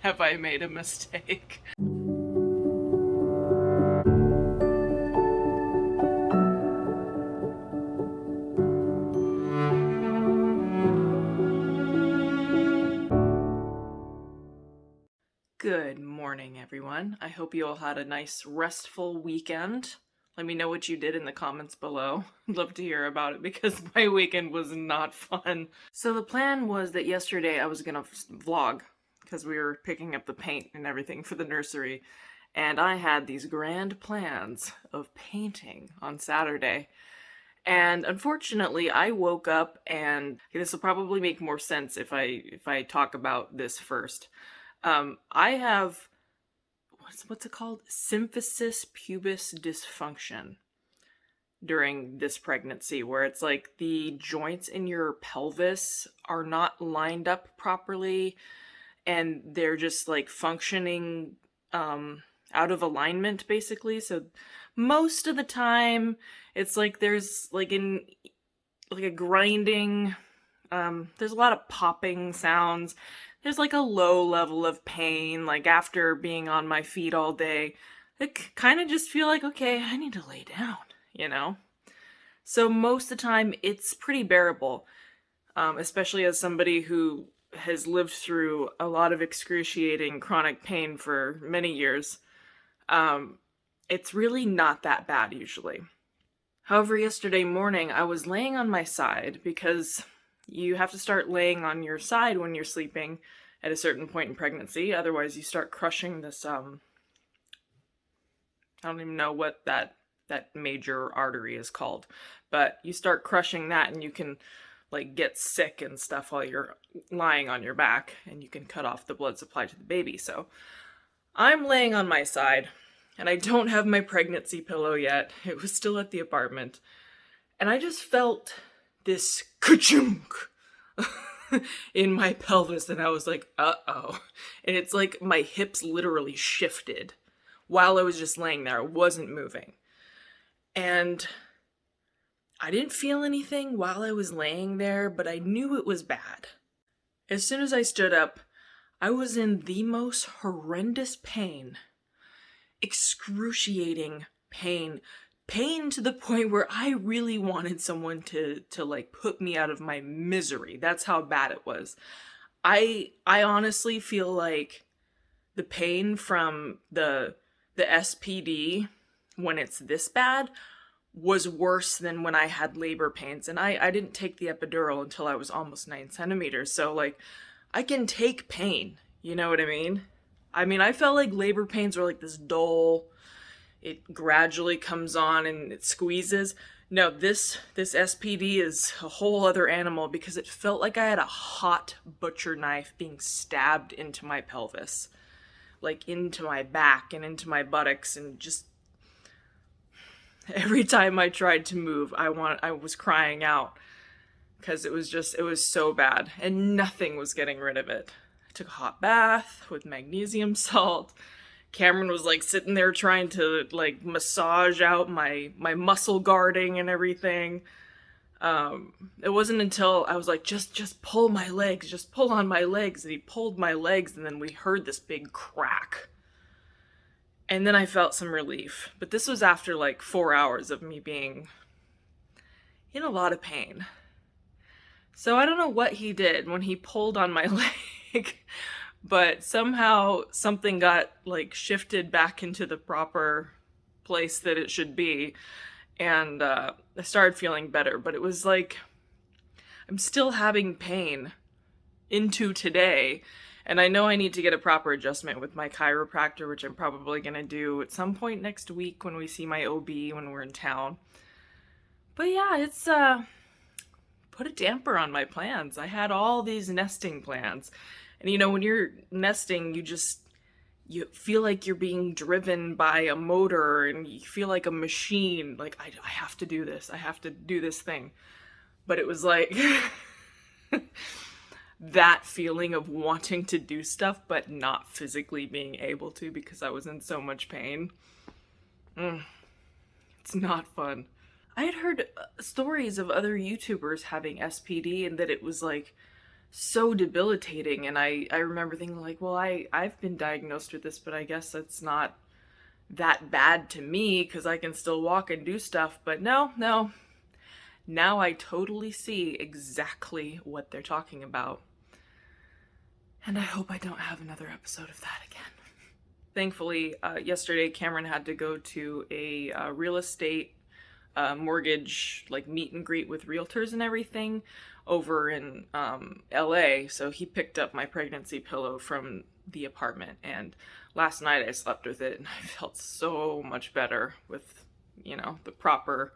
Have I made a mistake? Good morning, everyone. I hope you all had a nice, restful weekend. Let me know what you did in the comments below. I'd love to hear about it because my weekend was not fun. So the plan was that yesterday I was gonna vlog because we were picking up the paint and everything for the nursery. And I had these grand plans of painting on Saturday. And unfortunately, I woke up and this will probably make more sense if I talk about this first. I have, what's it called? Symphysis Pubis Dysfunction during this pregnancy, where it's like the joints in your pelvis are not lined up properly and they're just like functioning out of alignment, basically. So most of the time it's like there's like a grinding, there's a lot of popping sounds. There's like a low level of pain, like after being on my feet all day, I kind of just feel like, okay, I need to lay down, you know? So most of the time it's pretty bearable, especially as somebody who has lived through a lot of excruciating chronic pain for many years. It's really not that bad usually. However, yesterday morning I was laying on my side because you have to start laying on your side when you're sleeping at a certain point in pregnancy. Otherwise, you start crushing this, I don't even know what that major artery is called. But you start crushing that and you can, like, get sick and stuff while you're lying on your back. And you can cut off the blood supply to the baby. So I'm laying on my side. And I don't have my pregnancy pillow yet. It was still at the apartment. And I just felt this ka-chunk in my pelvis, and I was like, uh-oh. And it's like my hips literally shifted while I was just laying there. I wasn't moving. And I didn't feel anything while I was laying there, but I knew it was bad. As soon as I stood up, I was in the most horrendous pain. Excruciating pain. Pain to the point where I really wanted someone to like put me out of my misery. That's how bad it was. I honestly feel like the pain from the SPD when it's this bad was worse than when I had labor pains. And I didn't take the epidural until I was almost 9 centimeters. So like I can take pain, you know what I mean? I felt like labor pains were like this dull, it gradually comes on and it squeezes. No, this SPD is a whole other animal because it felt like I had a hot butcher knife being stabbed into my pelvis. Like into my back and into my buttocks, and just every time I tried to move, I was crying out because it was so bad and nothing was getting rid of it. I took a hot bath with magnesium salt. Kameron was like sitting there trying to like massage out my muscle guarding and everything. It wasn't until I was like, just pull my legs, just pull on my legs. And he pulled my legs, and then we heard this big crack. And then I felt some relief. But this was after like 4 hours of me being in a lot of pain. So I don't know what he did when he pulled on my leg. But somehow something got like shifted back into the proper place that it should be. And I started feeling better. But it was like, I'm still having pain into today. And I know I need to get a proper adjustment with my chiropractor, which I'm probably going to do at some point next week when we see my OB when we're in town. But yeah, it's put a damper on my plans. I had all these nesting plans. And you know, when you're nesting, you feel like you're being driven by a motor and you feel like a machine. Like, I have to do this. I have to do this thing. But it was like that feeling of wanting to do stuff, but not physically being able to because I was in so much pain. It's not fun. I had heard stories of other YouTubers having SPD and that it was like so debilitating. And I remember thinking like, well, I've been diagnosed with this, but I guess it's not that bad to me because I can still walk and do stuff. But no, now I totally see exactly what they're talking about. And I hope I don't have another episode of that again. Thankfully, yesterday Kameron had to go to a real estate mortgage like meet and greet with realtors and everything over in LA. So he picked up my pregnancy pillow from the apartment, and last night I slept with it and I felt so much better with, you know, the proper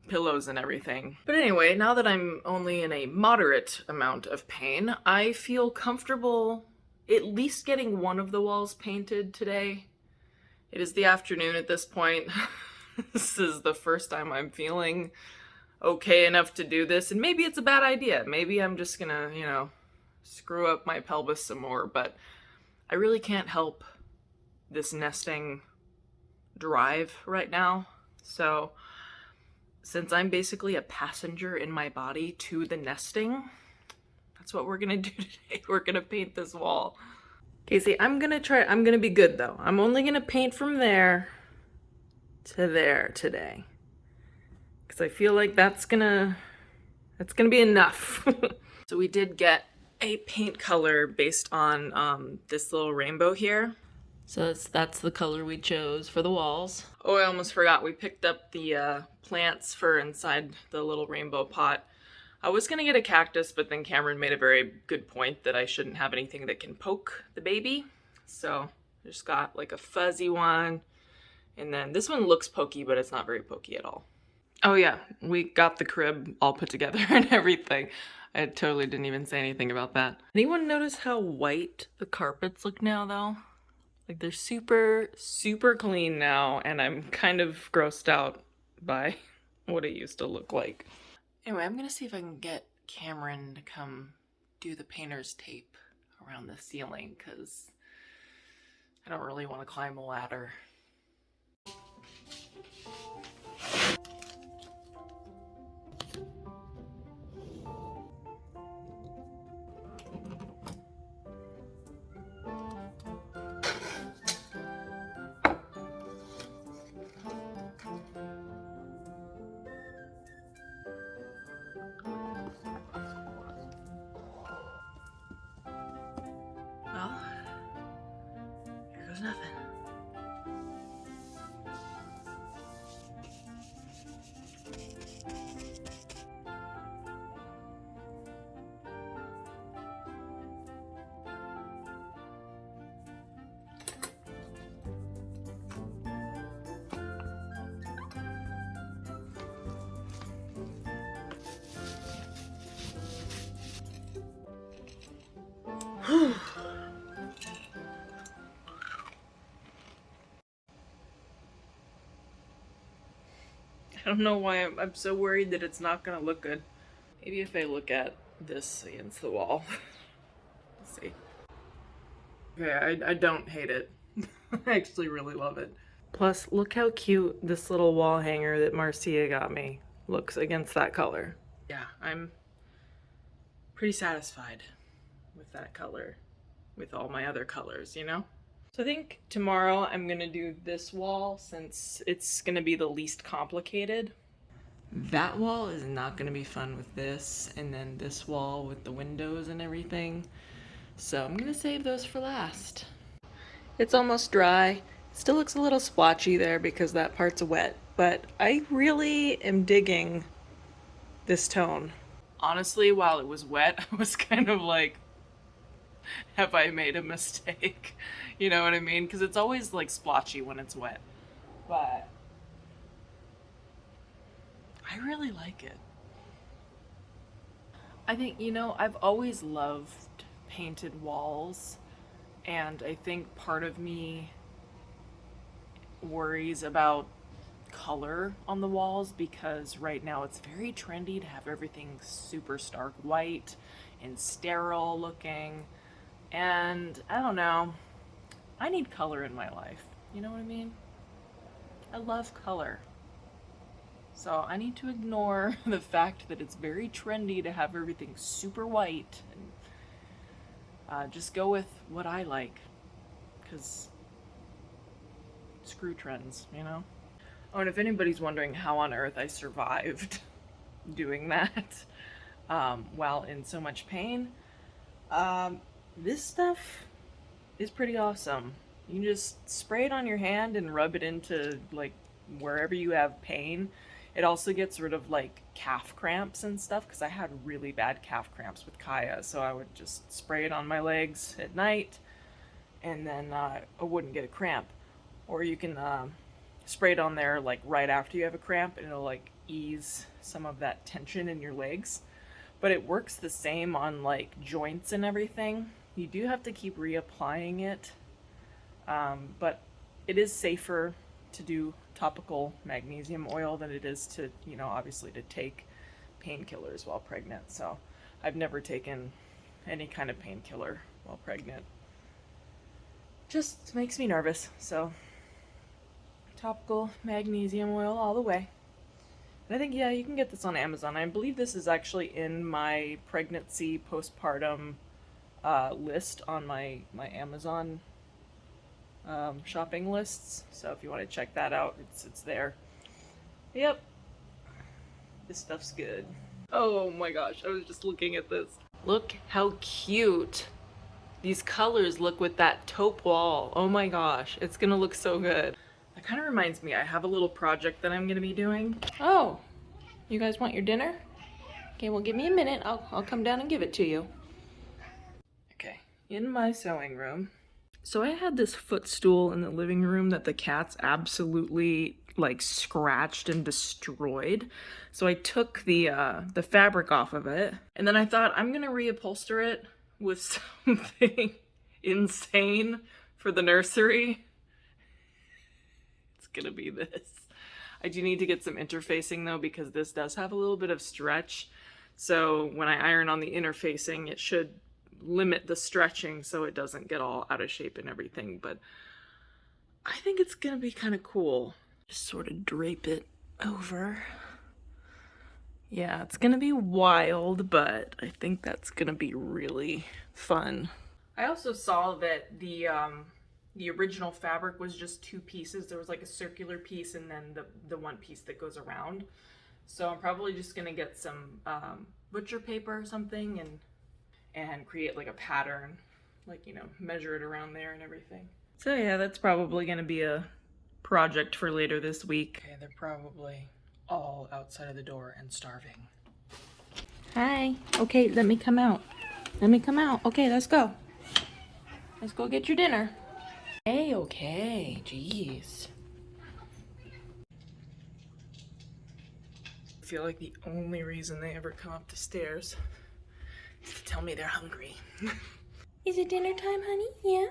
pillows and everything. But anyway, now that I'm only in a moderate amount of pain, I feel comfortable at least getting one of the walls painted today. It is the afternoon at this point. This is the first time I'm feeling okay enough to do this, and maybe it's a bad idea. Maybe I'm just gonna, you know, screw up my pelvis some more, but I really can't help this nesting drive right now. So since I'm basically a passenger in my body to the nesting, that's what we're gonna do today. We're gonna paint this wall. Casey, I'm gonna be good though. I'm only gonna paint from there to there today, because I feel like that's gonna be enough. So we did get a paint color based on this little rainbow here. So that's the color we chose for the walls. Oh, I almost forgot. We picked up the plants for inside the little rainbow pot. I was gonna get a cactus, but then Kameron made a very good point that I shouldn't have anything that can poke the baby. So I just got like a fuzzy one. And then this one looks pokey, but it's not very pokey at all. Oh yeah, we got the crib all put together and everything. I totally didn't even say anything about that. Anyone notice how white the carpets look now though? Like they're super, super clean now, and I'm kind of grossed out by what it used to look like. Anyway, I'm gonna see if I can get Kameron to come do the painter's tape around the ceiling, because I don't really want to climb a ladder. Well, here goes nothing. I don't know why I'm so worried that it's not gonna look good. Maybe if I look at this against the wall. Let's see. Okay, I don't hate it. I actually really love it. Plus, look how cute this little wall hanger that Marcia got me looks against that color. Yeah, I'm pretty satisfied with that color, with all my other colors, you know? So I think tomorrow I'm gonna do this wall since it's gonna be the least complicated. That wall is not gonna be fun with this, and then this wall with the windows and everything. So I'm gonna save those for last. It's almost dry. It still looks a little splotchy there because that part's wet, but I really am digging this tone. Honestly, while it was wet, I was kind of like, have I made a mistake? You know what I mean? Because it's always like splotchy when it's wet. But I really like it. I think, you know, I've always loved painted walls, and I think part of me worries about color on the walls because right now it's very trendy to have everything super stark white and sterile looking. And I don't know, I need color in my life. You know what I mean? I love color. So I need to ignore the fact that it's very trendy to have everything super white and just go with what I like, because screw trends, you know? Oh, and if anybody's wondering how on earth I survived doing that while in so much pain, this stuff is pretty awesome. You can just spray it on your hand and rub it into like wherever you have pain. It also gets rid of like calf cramps and stuff, because I had really bad calf cramps with Kaia, so I would just spray it on my legs at night and then I wouldn't get a cramp. Or you can spray it on there like right after you have a cramp, and it'll like ease some of that tension in your legs. But it works the same on like joints and everything. You do have to keep reapplying it, but it is safer to do topical magnesium oil than it is to, you know, obviously to take painkillers while pregnant. So I've never taken any kind of painkiller while pregnant. Just makes me nervous. So topical magnesium oil all the way. And I think, yeah, you can get this on Amazon. I believe this is actually in my pregnancy postpartum list on my Amazon shopping lists. So if you want to check that out, it's there. Yep, this stuff's good. Oh my gosh, I was just looking at this. Look how cute these colors look with that taupe wall. Oh my gosh, it's gonna look so good. That kind of reminds me, I have a little project that I'm gonna be doing. Oh, you guys want your dinner? Okay, well give me a minute. I'll come down and give it to you. Okay, in my sewing room. So I had this footstool in the living room that the cats absolutely like scratched and destroyed. So I took the fabric off of it, and then I thought I'm gonna reupholster it with something insane for the nursery. It's gonna be this. I do need to get some interfacing though, because this does have a little bit of stretch. So when I iron on the interfacing, it should limit the stretching so it doesn't get all out of shape and everything. But I think it's gonna be kind of cool. Just sort of drape it over. Yeah, it's gonna be wild, but I think that's gonna be really fun. I also saw that the original fabric was just two pieces. There was like a circular piece and then the one piece that goes around. So I'm probably just gonna get some butcher paper or something and create like a pattern, like, you know, measure it around there and everything. So yeah, that's probably gonna be a project for later this week. Okay, they're probably all outside of the door and starving. Hi. Okay, let me come out. Let me come out. Okay, let's go. Let's go get your dinner. Hey, okay. Jeez. I feel like the only reason they ever come up the stairs is to tell me they're hungry. Is it dinner time, honey? Yeah.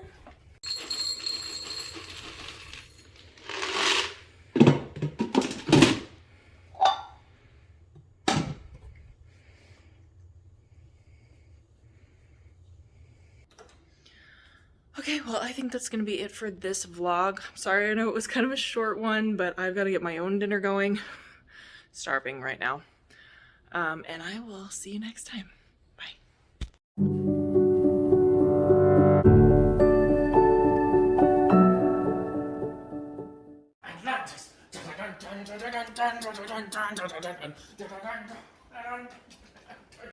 Okay, well, I think that's gonna be it for this vlog. Sorry, I know it was kind of a short one, but I've got to get my own dinner going. Starving right now. And I will see you next time. Bye. Atlantis.